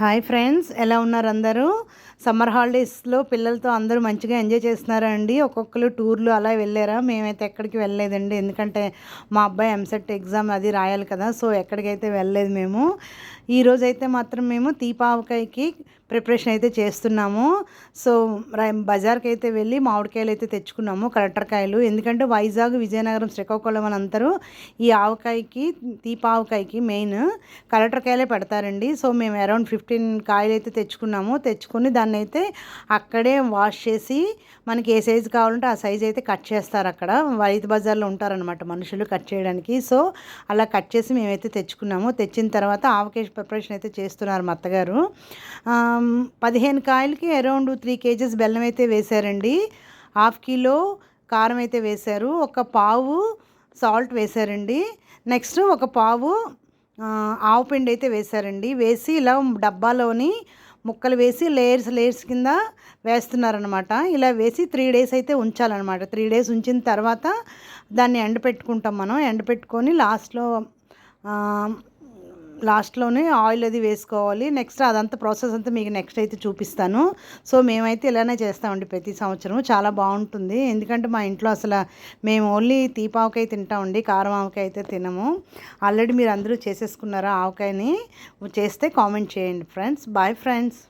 Hi friends, ఎలా ఉన్నారు అందరూ? సమ్మర్ హాలిడేస్లో పిల్లలతో అందరూ మంచిగా ఎంజాయ్ చేస్తున్నారా అండి? ఒక్కొక్కరు టూర్లు అలా వెళ్ళారా? మేమైతే ఎక్కడికి వెళ్ళలేదండి. ఎందుకంటే మా అబ్బాయి ఎంసెట్ ఎగ్జామ్ అది రాయాలి కదా, సో ఎక్కడికైతే వెళ్ళలేదు మేము. ఈరోజైతే మాత్రం మేము తీపావకాయకి ప్రిపరేషన్ అయితే చేస్తున్నాము. సో బజార్కి అయితే వెళ్ళి మామిడికాయలు అయితే తెచ్చుకున్నాము, కలెక్టర్కాయలు. ఎందుకంటే వైజాగ్, విజయనగరం, శ్రీకాకుళం అని అందరూ ఈ ఆవకాయకి, తీపావకాయకి మెయిన్ కలెక్టర్కాయలే పెడతారండి. సో మేము అరౌండ్ 15 కాయలు అయితే తెచ్చుకొని దాన్ని అయితే అక్కడే వాష్ చేసి మనకి ఏ సైజు కావాలంటే ఆ సైజు అయితే కట్ చేస్తారు. అక్కడ రైతు బజార్లో ఉంటారనమాట మనుషులు కట్ చేయడానికి. సో అలా కట్ చేసి మేమైతే తెచ్చుకున్నాము. తెచ్చిన తర్వాత ఆవకాయ ప్రిపరేషన్ అయితే చేస్తున్నారు మా అత్తగారు. 15 కాయలకి అరౌండ్ 3 కేజెస్ బెల్లం అయితే వేశారండి. 1/2 కిలో కారం అయితే వేశారు. ఒక పావు సాల్ట్ వేశారండి. నెక్స్ట్ ఒక పావు ఆవపిండి అయితే వేశారండి. వేసి ఇలా డబ్బాలోని ముక్కలు వేసి లేయర్స్ కింద వేస్తున్నారనమాట. ఇలా వేసి 3 డేస్ అయితే ఉంచాలన్నమాట. 3 డేస్ ఉంచిన తర్వాత దాన్ని ఎండపెట్టుకుంటాం మనం. ఎండపెట్టుకొని లాస్ట్లోనే ఆయిల్ అది వేసుకోవాలి. నెక్స్ట్ అదంతా ప్రాసెస్ అంతా మీకు నెక్స్ట్ అయితే చూపిస్తాను. సో మేమైతే ఇలానే చేస్తామండి ప్రతి సంవత్సరం. చాలా బాగుంటుంది. ఎందుకంటే మా ఇంట్లో అసలు మేము ఓన్లీ తీపావకాయ తింటామండి, కారం ఆవకాయ అయితే తినము. ఆల్రెడీ మీరు అందరూ చేసేసుకున్నారా ఆవకాయని? చేస్తే కామెంట్ చేయండి ఫ్రెండ్స్. Bye friends.